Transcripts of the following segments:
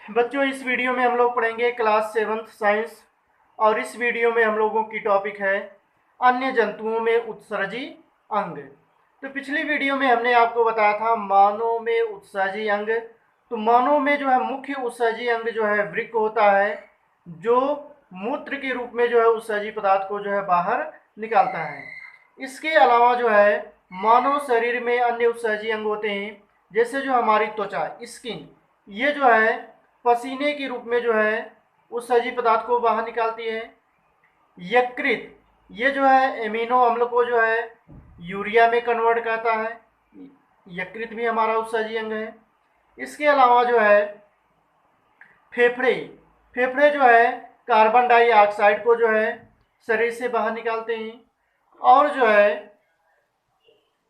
बच्चों, इस वीडियो में हम लोग पढ़ेंगे क्लास 7th साइंस। और इस वीडियो में हम लोगों की टॉपिक है अन्य जंतुओं में उत्सर्जी अंग। तो पिछली वीडियो में हमने आपको बताया था मानव में उत्सर्जी अंग। तो मानव में जो है मुख्य उत्सर्जी अंग जो है वृक्क होता है, जो मूत्र के रूप में जो है उत्सर्जी पदार्थ को जो है बाहर निकालता है। इसके अलावा जो है मानव शरीर में अन्य उत्सर्जी अंग होते हैं, जैसे जो हमारी त्वचा स्किन, ये जो है पसीने के रूप में जो है उत्सर्जी पदार्थ को बाहर निकालती है। यकृत, ये जो है एमिनो अम्ल को जो है यूरिया में कन्वर्ट करता है। यकृत भी हमारा उत्सर्जी अंग है। इसके अलावा जो है फेफड़े, फेफड़े जो है कार्बन डाइऑक्साइड को जो है शरीर से बाहर निकालते हैं। और जो है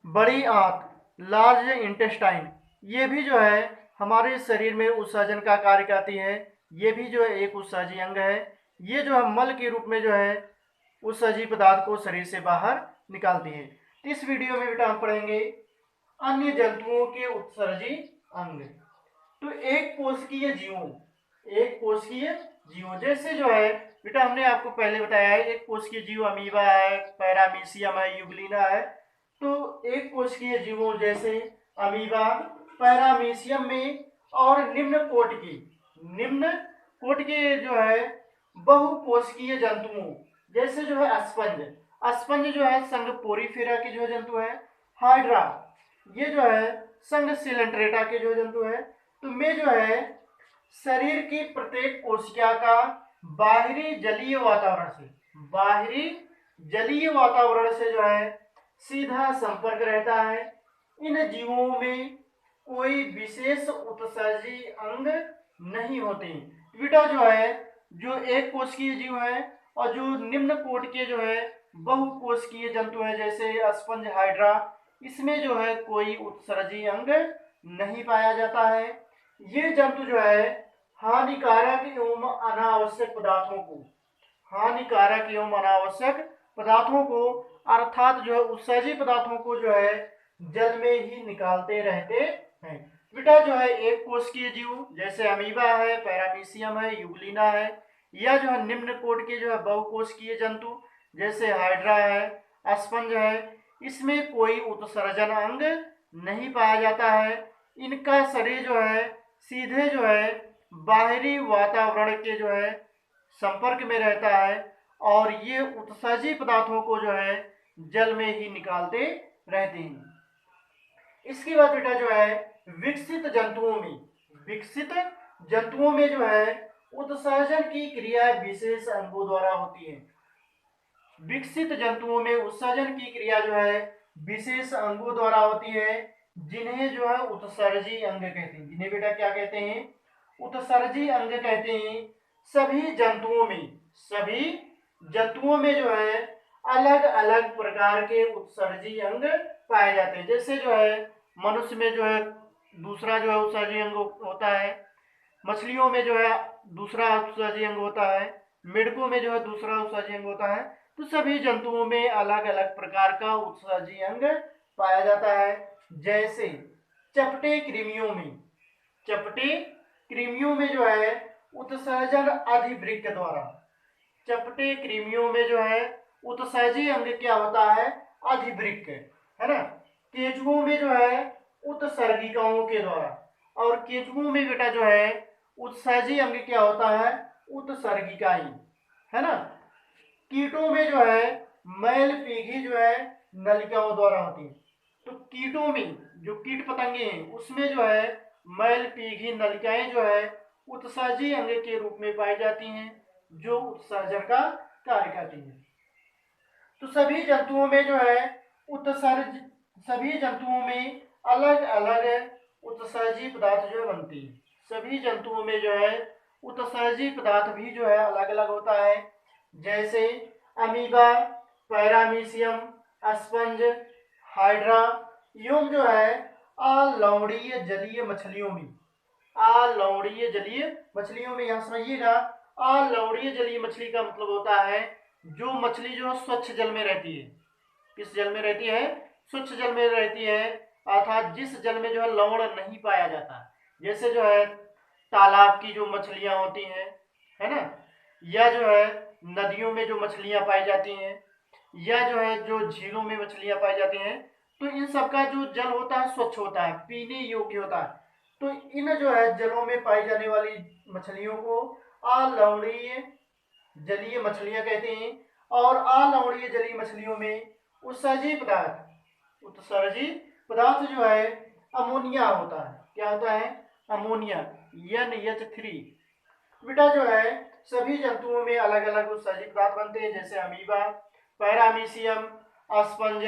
बड़ी आंत, लार्ज इंटेस्टाइन, ये भी जो है हमारे शरीर में उत्सर्जन का कार्य करती है। ये भी जो है एक उत्सर्जी अंग है। ये जो है मल के रूप में जो है उत्सर्जी पदार्थ को शरीर से बाहर निकालती है। इस वीडियो में बेटा हम पढ़ेंगे अन्य जंतुओं के उत्सर्जी अंग। तो एक कोशिकीय जीवों, एक कोशिकीय जीवों जैसे जो है बेटा हमने आपको पहले बताया है, एक कोशिकीय जीव अमीबा है, पैरामीशियम है, यूग्लिना है। तो एक कोशिकीय जीवों जैसे अमीबा, पैरामीशियम में और निम्न कोट के जो है बहुकोशिकीय जंतुओं जैसे जो है स्पंज, स्पंज जो है संघ पोरीफेरा के जो जंतु है। हाइड्रा, ये जो है संघ सिलेंट्रेटा के जो जंतु है। तो में जो है शरीर की प्रत्येक कोशिका का बाहरी जलीय वातावरण से जो है सीधा संपर्क रहता है। इन जीवों में कोई विशेष उत्सर्जी अंग नहीं होते। बेटा जो है जो एक कोशिकीय जीव है और जो निम्न कोट के जो है बहुकोशिकीय जंतु है जैसे स्पंज, हाइड्रा, इसमें जो है कोई उत्सर्जी अंग नहीं पाया जाता है। ये जंतु जो है हानिकारक एवं अनावश्यक पदार्थों को अर्थात जो है उत्सर्जी पदार्थों को जो है जल में ही निकालते रहते हैं। बेटा जो है एक कोशिकीय जीव जैसे अमीबा है, पैरामीशियम है, यूग्लिना है, या जो है निम्न कोट के जो है बहुकोशिकीय जंतु जैसे हाइड्रा है, स्पंज है, इसमें कोई उत्सर्जन अंग नहीं पाया जाता है। इनका शरीर जो है सीधे जो है बाहरी वातावरण के जो है संपर्क में रहता है और ये उत्सर्जी पदार्थों को जो है जल में ही निकालते रहते हैं। इसके बाद बेटा जो है विकसित जंतुओं में जो है उत्सर्जन की क्रिया विशेष अंगों द्वारा होती है। विकसित जंतुओं में उत्सर्जन की क्रिया जो है विशेष अंगों द्वारा होती है, जिन्हें जो है उत्सर्जी अंग कहते हैं। जिन्हें बेटा क्या कहते हैं? उत्सर्जी अंग कहते हैं। सभी जंतुओं में जो है अलग अलग प्रकार के उत्सर्जी अंग पाए जाते हैं। जैसे जो है मनुष्य में जो है दूसरा जो है उत्सर्जी अंग होता है, मछलियों में जो है दूसरा उत्सर्जी अंग होता है, मेढकों में जो है दूसरा उत्सर्जी अंग होता है। तो सभी जंतुओं में अलग अलग प्रकार का उत्सर्जी अंग पाया जाता है। जैसे चपटे कृमियों में जो है उत्सर्जन अंग क्या होता है? अधिवृक्क, है ना। केंचुओं में जो है उत्सर्गिकाओं के द्वारा, और केंचुओं में बेटा जो है उत्सर्जी अंग क्या होता है? उत्सर्गिकाई, है ना। कीटों में जो है मैल पीघी जो है नलिकाओं द्वारा होती है। तो कीटों में जो कीट पतंगे हैं उसमें जो है मैल पीघी नलिकाएं जो है उत्सर्जी अंग के रूप में पाई जाती हैं, जो उत्सर्जन का कार्य करती हैं। तो सभी जंतुओं में अलग अलग उत्सर्जी पदार्थ जो है बनती है। सभी जंतुओं में जो है उत्सर्जी पदार्थ भी जो है अलग अलग होता है। जैसे अमीबा, पैरामीशियम, स्पंज, हाइड्रा, एवं जो है अलवणीय जलीय मछलियों में यहाँ समझिएगा, अलवणीय जलीय मछली का मतलब होता है जो मछली जो स्वच्छ जल में रहती है। किस जल में रहती है? स्वच्छ जल में रहती है, अर्थात जिस जल में जो है लवण नहीं पाया जाता। जैसे जो है तालाब की जो मछलियां होती हैं, है ना, या जो है नदियों में जो मछलियां पाई जाती हैं, या जो है जो झीलों में मछलियां पाई जाती हैं, तो इन सब का जो जल होता है स्वच्छ होता है, पीने योग्य होता है। तो इन जो है जलों में पाई जाने वाली मछलियों को अलवणीय जलीय मछलियां कहते हैं। और अलवणीय जलीय मछलियों में उत्सर्जी पदार्थ जो है अमोनिया होता है। क्या होता है? Ammonia, NH3। बेटा जो है सभी जंतुओं में अलग अलग उत्सर्जी पदार्थ बनते हैं, जैसे अमीबा, पैरामीशियम, अस्पंज,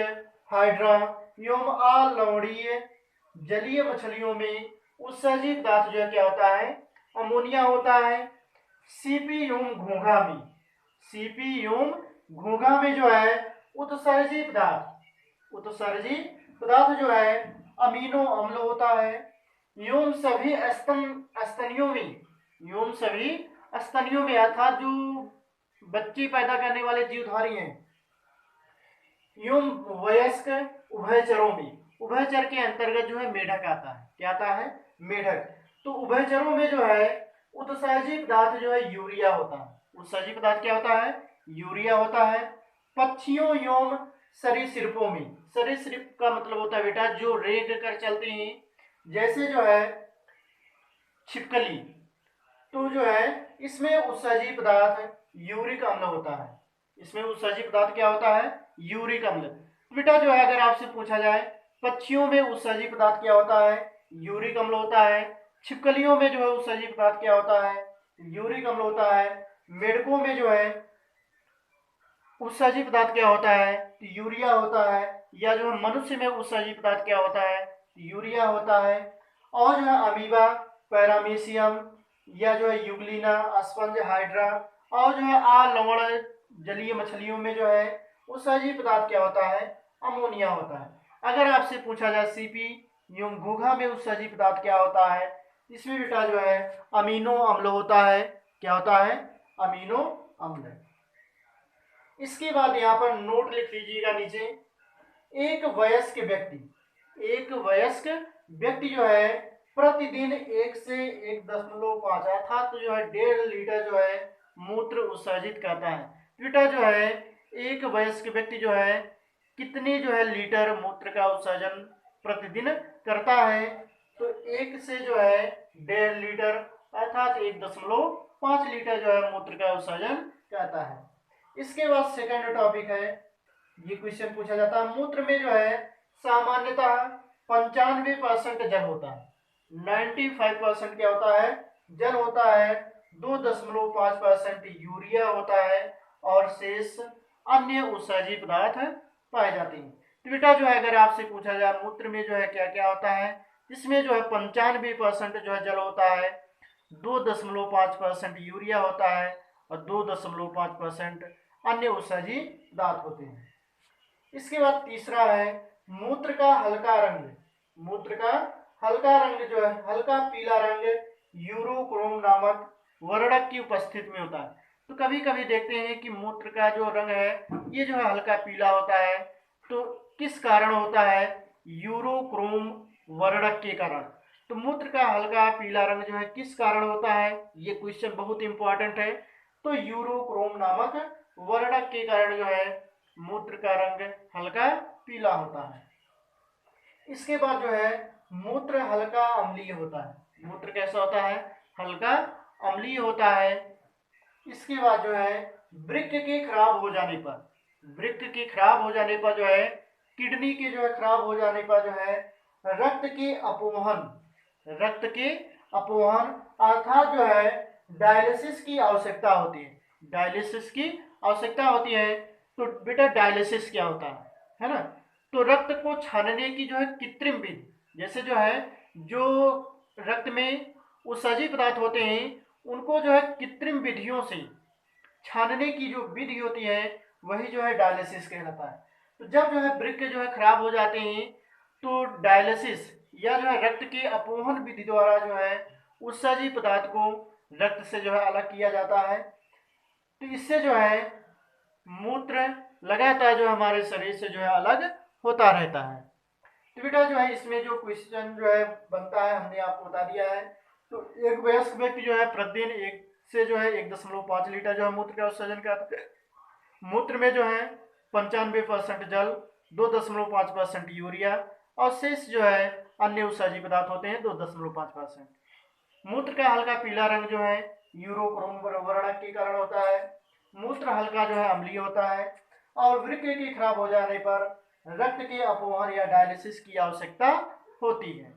हाइड्रा एवं अलवणीय जलीय मछलियों में उत्सर्जी पदार्थ जो है क्या होता है? अमोनिया होता है। सीपी एवं घोंघा में, सीपी एवं घोंघा में जो है उत्सर्जी पदार्थ जो है अमीनो अम्ल होता है। एवं सभी स्तनियों में अर्थात जो बच्चे पैदा करने वाले जीवधारी हैं, एवं वयस्क उभयचरों में, उभयचर के अंतर्गत जो है मेढक आता है। क्या आता है? मेढक। तो उभयचरों में जो है उत्सर्जी पदार्थ जो है यूरिया होता है। उत्सर्जी पदार्थ क्या होता है? यूरिया होता है। पक्षियों एवं सरीसृपों में, सरीसृप का मतलब होता है बेटा जो रेंग कर चलते हैं, जैसे जो है छिपकली, तो जो है इसमें उत्सर्जी पदार्थ यूरिक अम्ल होता है। इसमें उत्सर्जी पदार्थ क्या होता है? यूरिक अम्ल। बेटा जो है अगर आपसे पूछा जाए पक्षियों में उत्सर्जी पदार्थ क्या होता है? यूरिक अम्ल होता है। छिपकलियों में जो है उत्सर्जी पदार्थ क्या होता है? यूरिक अम्ल होता है। मेढकों में जो है उत्सर्जी पदार्थ क्या होता है? यूरिया होता है। या जो है मनुष्य में उत्सर्जी पदार्थ क्या होता है? यूरिया होता है। और जो है अमीबा, पैरामीशियम, या जो है यूग्लिना, अस्पंज, हाइड्रा और जो है लवण जलीय मछलियों में जो है उत्सर्जी पदार्थ क्या होता है? अमोनिया होता है। अगर आपसे पूछा जाए सीपी एवं घोंघा में उत्सर्जी पदार्थ क्या होता है, इसमें बेटा जो है अमीनो अम्ल होता है। क्या होता है? अमीनो अम्ल। इसके बाद यहाँ पर नोट लिख लीजिएगा नीचे, एक वयस्क व्यक्ति जो है प्रतिदिन 1 से 1.5 अर्थात तो जो है 1.5 लीटर जो है मूत्र उत्सर्जित करता है। बेटा जो है एक वयस्क व्यक्ति जो है कितने जो है लीटर मूत्र का उत्सर्जन प्रतिदिन करता है? तो 1 से जो है 1.5 लीटर अर्थात 1.5 लीटर जो है मूत्र का उत्सर्जन करता है। इसके बाद सेकंड टॉपिक है, ये क्वेश्चन पूछा जाता है मूत्र में जो है सामान्यतः 95% जल होता है। 95% क्या होता है? जल होता है। 2.5% यूरिया होता है और शेष अन्य उत्सर्जी पदार्थ पाए जाते हैं। तो बेटा जो है अगर आपसे पूछा जाए मूत्र में जो है क्या क्या होता है, इसमें जो है 95% जो है जल होता है, 2.5% यूरिया होता है और 2.5% अन्य उत्सर्जी पदार्थ होते हैं। इसके बाद तीसरा है मूत्र का हल्का रंग। मूत्र का हल्का रंग जो है हल्का पीला रंग यूरोक्रोम नामक वर्णक की उपस्थिति में होता है। तो कभी कभी देखते हैं कि मूत्र का जो रंग है ये जो है हल्का पीला होता है। तो किस कारण होता है? यूरोक्रोम वर्णक के कारण। तो मूत्र का हल्का पीला रंग जो है किस कारण होता है? ये क्वेश्चन बहुत इंपॉर्टेंट है। तो यूरोक्रोम नामक वर्णक के कारण जो है मूत्र का रंग हल्का पीला होता है। इसके बाद जो है मूत्र हल्का अम्लीय होता है। मूत्र कैसा होता है? हल्का अम्लीय होता है। इसके बाद जो है वृक्क के खराब हो जाने पर, वृक्क के खराब हो जाने पर जो है किडनी के जो है खराब हो जाने पर जो है रक्त के अपोहन अर्थात जो है डायलिसिस की आवश्यकता होती है। डायलिसिस की आवश्यकता होती है। तो बेटा डायलिसिस क्या होता है ना? तो रक्त को छानने की जो है कृत्रिम विधि, जैसे जो है जो रक्त में उत्सर्जी पदार्थ होते हैं उनको जो है कृत्रिम विधियों से छानने की जो विधि होती है वही जो है डायलिसिस कहलाता है। तो जब जो है वृक्क जो है खराब हो जाते हैं तो डायलिसिस या जो है रक्त के अपोहन विधि द्वारा जो है उत्सर्जी पदार्थ को रक्त से जो है अलग किया जाता है। तो इससे जो है मूत्र लगातार जो हमारे शरीर से जो है अलग होता रहता है। तो बेटा जो है इसमें जो क्वेश्चन जो है बनता है हमने आपको बता दिया है। तो एक वयस्क व्यक्ति जो है प्रतिदिन 1 से 1.5 लीटर जो है मूत्र का उत्सर्जन करता है। मूत्र में जो है 95% जल, 2.5% यूरिया और शेष जो है अन्य उत्सर्जी पदार्थ होते हैं 2.5%। मूत्र का हल्का पीला रंग जो है यूरोक्रोम वर्ण के कारण होता है। मूत्र हल्का जो है अम्लीय होता है और वृक्क के खराब हो जाने पर रक्त के अपवहन या डायलिसिस की आवश्यकता होती है।